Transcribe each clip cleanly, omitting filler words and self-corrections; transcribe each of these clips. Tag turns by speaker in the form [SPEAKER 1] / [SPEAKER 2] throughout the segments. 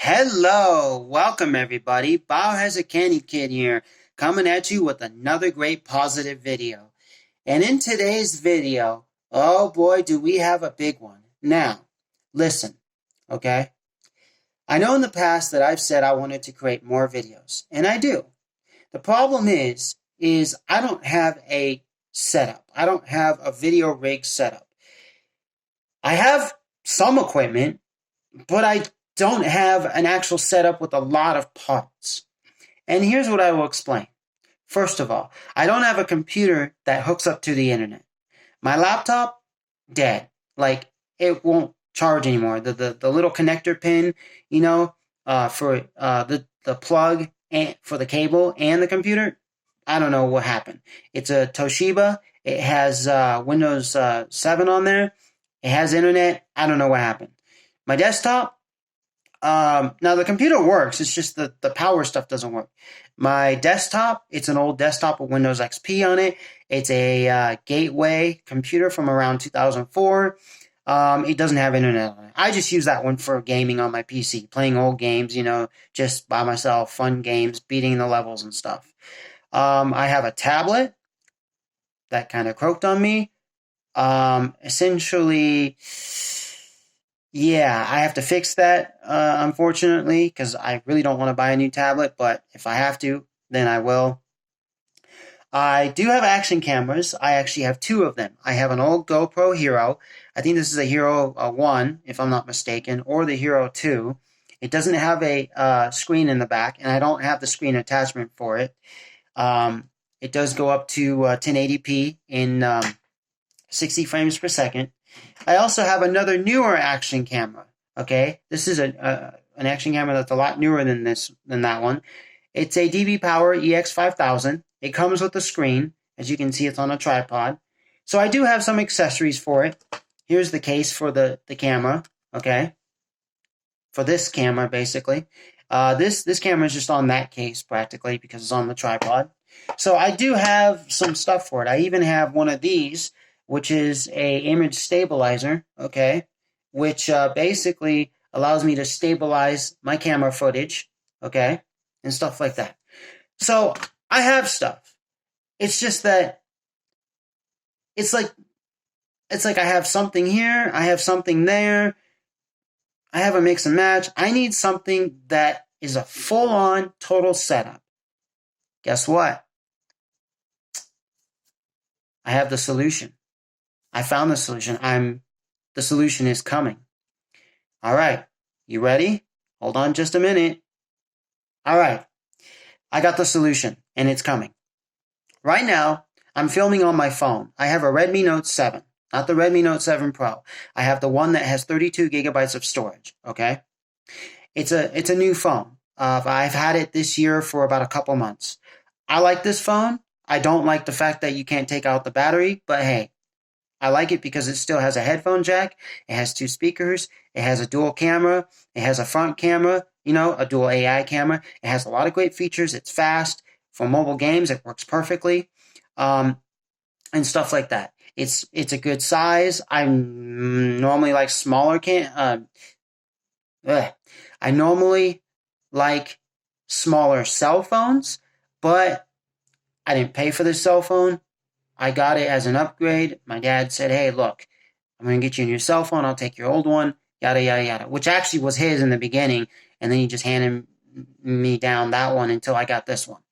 [SPEAKER 1] Hello, welcome everybody. Biohazard Candy Kid here, coming at you with another great positive video. And in today's video, oh boy, do we have a big one. Now, listen, okay? I know in the past that I've said I wanted to create more videos, and I do. The problem is I don't have a setup. I don't have a video rig setup. I have some equipment, but I don't have an actual setup with a lot of parts. And here's what I will explain. First of all, I don't have a computer that hooks up to the internet. My laptop, dead. Like, it won't charge anymore. The little connector pin, for the plug and for the cable and the computer, I don't know what happened. It's a Toshiba. It has Windows 7 on there. It has internet. I don't know what happened. My desktop, now the computer works. It's just the power stuff doesn't work. My desktop, it's an old desktop with Windows XP on it. It's a Gateway computer from around 2004. It doesn't have internet on it. I just use that one for gaming on my PC, playing old games, just by myself, fun games, beating the levels and stuff. I have a tablet that kind of croaked on me. Essentially, yeah, I have to fix that, unfortunately, because I really don't want to buy a new tablet, but if I have to, then I will. I do have action cameras. I actually have two of them. I have an old GoPro Hero. I think this is a Hero 1, if I'm not mistaken, or the Hero 2. It doesn't have a screen in the back, and I don't have the screen attachment for it. It does go up to 1080p in 60 frames per second. I also have another newer action camera. Okay, this is an action camera that's a lot newer than that one. It's a DB Power EX5000. It comes with a screen. As you can see, it's on a tripod. So I do have some accessories for it. Here's the case for the camera. Okay, for this camera basically. This camera is just on that case practically because it's on the tripod. So I do have some stuff for it. I even have one of these, which is a image stabilizer, okay, which basically allows me to stabilize my camera footage, okay, and stuff like that. So I have stuff. It's just that it's like I have something here, I have something there, I have a mix and match. I need something that is a full-on total setup. Guess what? I have the solution. I found the solution. The solution is coming. All right. You ready? Hold on just a minute. All right. I got the solution, and it's coming. Right now, I'm filming on my phone. I have a Redmi Note 7, not the Redmi Note 7 Pro. I have the one that has 32 gigabytes of storage, okay? It's a new phone. I've had it this year for about a couple months. I like this phone. I don't like the fact that you can't take out the battery, but hey, I like it because it still has a headphone jack, it has two speakers, it has a dual camera, it has a front camera, a dual AI camera. It has a lot of great features. It's fast. For mobile games, it works perfectly, and stuff like that. It's a good size. I normally like smaller I normally like smaller cell phones, but I didn't pay for this cell phone. I got it as an upgrade. My dad said, hey, look, I'm going to get you a new cell phone. I'll take your old one, yada, yada, yada, which actually was his in the beginning. And then he just handed me down that one until I got this one.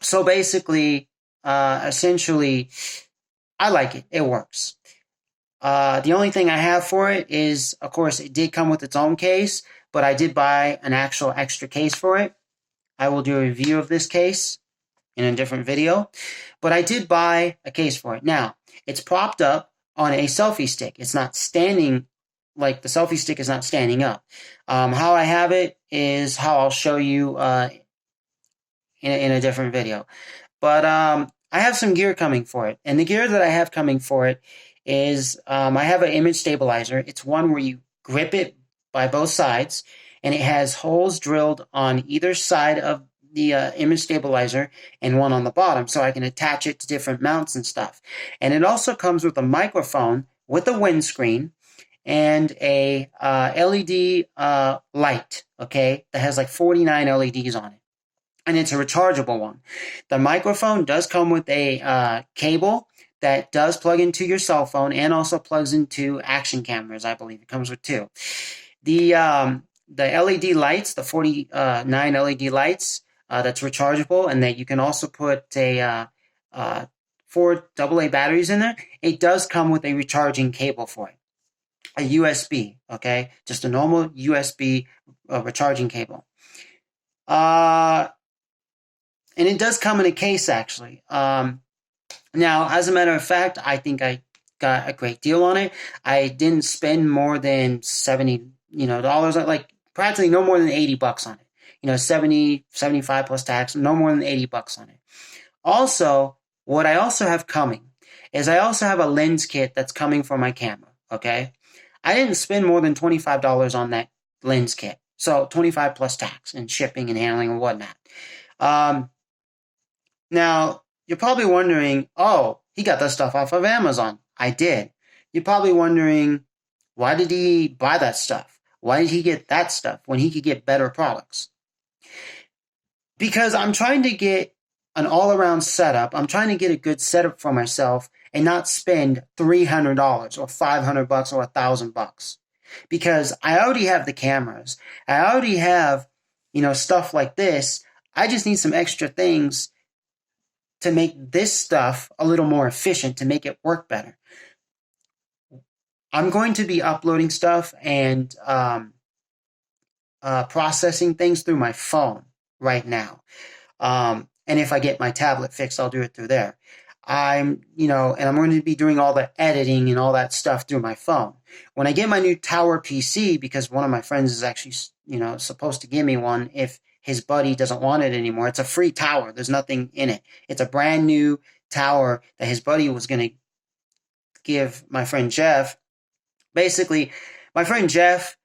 [SPEAKER 1] So basically, essentially, I like it. It works. The only thing I have for it is, of course, it did come with its own case, but I did buy an actual extra case for it. I will do a review of this case in a different video, but I did buy a case for it. Now, it's propped up on a selfie stick. It's not standing, like the selfie stick is not standing up. How I have it is how I'll show you in a different video. But I have some gear coming for it, and the gear that I have coming for it is I have an image stabilizer. It's one where you grip it by both sides, and it has holes drilled on either side of the image stabilizer and one on the bottom, so I can attach it to different mounts and stuff. And it also comes with a microphone with a windscreen, and a LED light, okay, that has like 49 LEDs on it. And it's a rechargeable one. The microphone does come with a cable that does plug into your cell phone and also plugs into action cameras, I believe. It comes with two. The LED lights, the 49 LED lights, that's rechargeable, and that you can also put a 4 AA batteries in there. It does come with a recharging cable for it. A USB, okay? Just a normal USB recharging cable. And it does come in a case, actually. Now, as a matter of fact, I think I got a great deal on it. I didn't spend more than $70, dollars, like practically no more than $80 on it. 70, 75 plus tax, no more than $80 on it. Also, what I also have coming is I also have a lens kit that's coming for my camera, okay? I didn't spend more than $25 on that lens kit. So 25 plus tax and shipping and handling and whatnot. Now, you're probably wondering, oh, he got that stuff off of Amazon. I did. You're probably wondering, why did he buy that stuff? Why did he get that stuff when he could get better products? Because I'm trying to get an all-around setup. I'm trying to get a good setup for myself and not spend $300 or $500 or $1,000. Because I already have the cameras. I already have, stuff like this. I just need some extra things to make this stuff a little more efficient, to make it work better. I'm going to be uploading stuff and processing things through my phone right now. And if I get my tablet fixed, I'll do it through there. And I'm going to be doing all the editing and all that stuff through my phone. When I get my new tower PC, because one of my friends is actually, supposed to give me one if his buddy doesn't want it anymore. It's a free tower. There's nothing in it. It's a brand new tower that his buddy was going to give my friend Jeff. Basically, my friend Jeff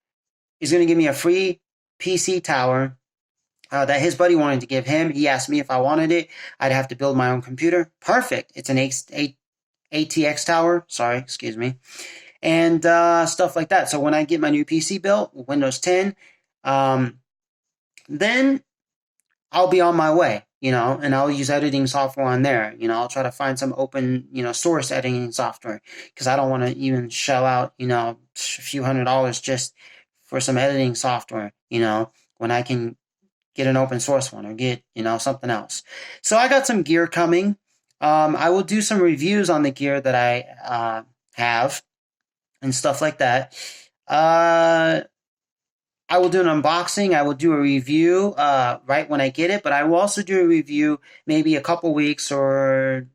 [SPEAKER 1] is going to give me a free PC tower that his buddy wanted to give him. He asked me if I wanted it. I'd have to build my own computer. Perfect. It's an ATX tower. Sorry, excuse me. And stuff like that. So when I get my new PC built, Windows 10, then I'll be on my way, and I'll use editing software on there. I'll try to find some open, source editing software, because I don't want to even shell out, a few $100s just for some editing software, when I can get an open source one or get, something else. So I got some gear coming. I will do some reviews on the gear that I have and stuff like that. I will do an unboxing. I will do a review right when I get it, but I will also do a review maybe a couple weeks or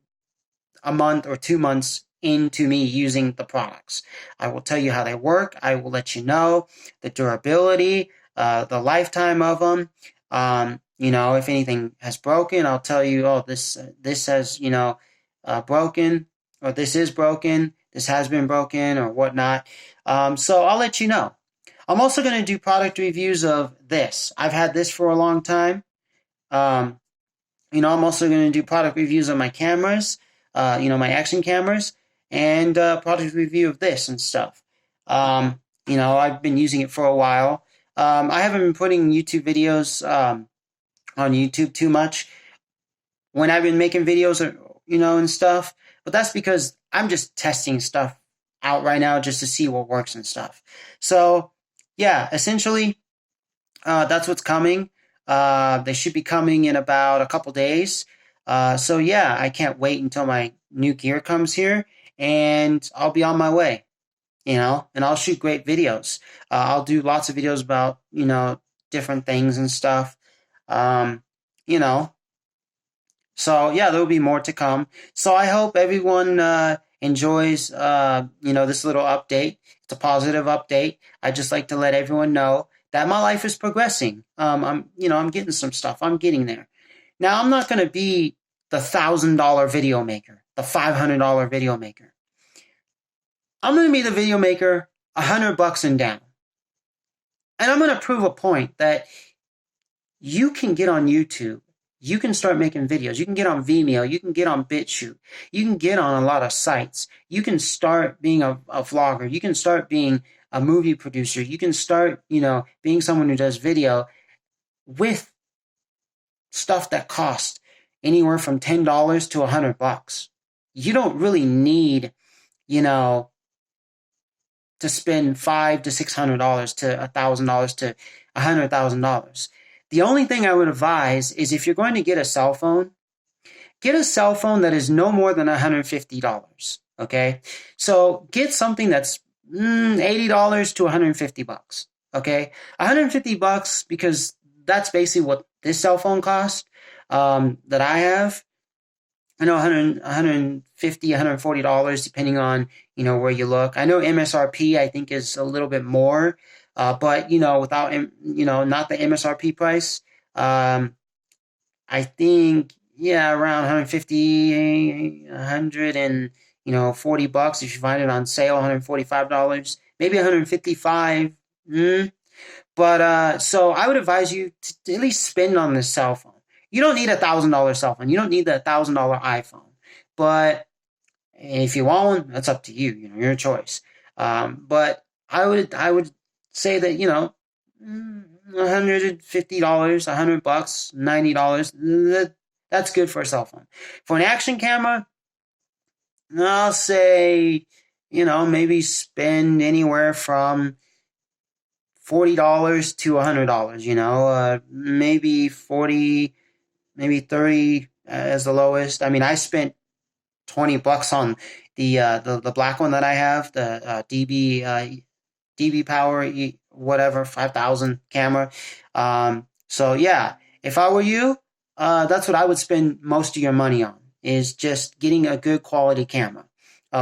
[SPEAKER 1] a month or 2 months into me using the products. I will tell you how they work. I will let you know the durability, the lifetime of them. If anything has broken, I'll tell you, oh, this has, broken, or this is broken, this has been broken, or whatnot. So I'll let you know. I'm also going to do product reviews of this. I've had this for a long time. I'm also going to do product reviews of my cameras, my action cameras, and product review of this and stuff. I've been using it for a while. I haven't been putting YouTube videos on YouTube too much when I've been making videos, and stuff. But that's because I'm just testing stuff out right now just to see what works and stuff. So, yeah, essentially, that's what's coming. They should be coming in about a couple days. So, yeah, I can't wait until my new gear comes here, and I'll be on my way, and I'll shoot great videos. I'll do lots of videos about, different things and stuff, So, yeah, there will be more to come. So I hope everyone enjoys, this little update. It's a positive update. I just like to let everyone know that my life is progressing. I'm getting some stuff. I'm getting there. Now, I'm not going to be the $1,000 video maker, the $500 video maker. I'm going to be the video maker $100 and down. And I'm going to prove a point that you can get on YouTube you can start making videos. You can get on Vimeo. You can get on BitChute. You can get on a lot of sites. You can start being a vlogger. You can start being a movie producer. You can start, being someone who does video with stuff that costs anywhere from $10 to $100. You don't really need, to spend $500 to $600 to $1,000 to $100,000. The only thing I would advise is if you're going to get a cell phone that is no more than $150. Okay, so get something that's $80 to $150. Okay, $150 because that's basically what this cell phone costs that I have. I know $150, $140 depending on where you look. I know MSRP I think is a little bit more, but without not the MSRP price. I think around 150, 140 bucks if you find it on sale. $145, maybe 155. But so I would advise you to at least spend on this cell phone. You don't need $1,000 cell phone. You don't need the $1,000 iPhone. But if you want one, that's up to you. Your choice. But I would say that $150, $100, $90. That's good for a cell phone. For an action camera, I'll say maybe spend anywhere from $40 to $100. Maybe 40. Maybe 30 as the lowest. I mean, I spent $20 on the black one that I have, the DB Power whatever 5000 camera. So yeah, if I were you, that's what I would spend most of your money on, is just getting a good quality camera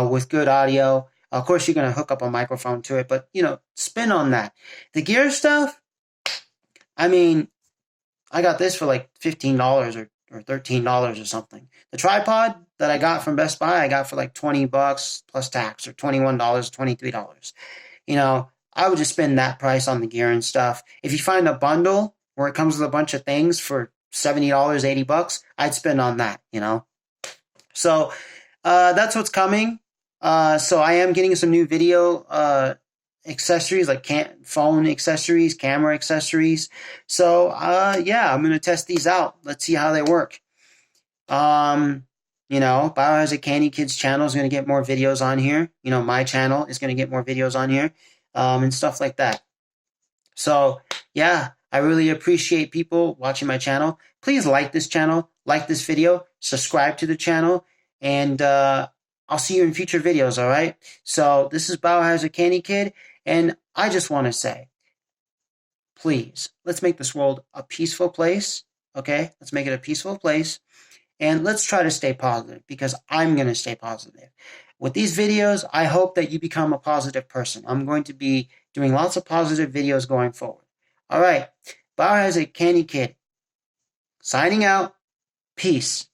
[SPEAKER 1] with good audio. Of course, you're going to hook up a microphone to it, but spend on that. The gear stuff, I mean, I got this for like $15 or $13 or something. The tripod that I got from Best Buy, I got for like $20 plus tax, or $21, $23. I would just spend that price on the gear and stuff. If you find a bundle where it comes with a bunch of things for $70, $80, I'd spend on that, So that's what's coming. So I am getting some new video accessories, like phone accessories, camera accessories. So I'm gonna test these out. Let's see how they work. Biohazard Candy Kids channel is gonna get more videos on here. My channel is gonna get more videos on here, and stuff like that. So I really appreciate people watching my channel. Please like this channel, like this video, subscribe to the channel, and I'll see you in future videos, all right? So this is Biohazard Candy Kid, and I just want to say, please, let's make this world a peaceful place, okay? Let's make it a peaceful place, and let's try to stay positive, because I'm going to stay positive. With these videos, I hope that you become a positive person. I'm going to be doing lots of positive videos going forward. All right, Biohazard Candy Kid, signing out. Peace.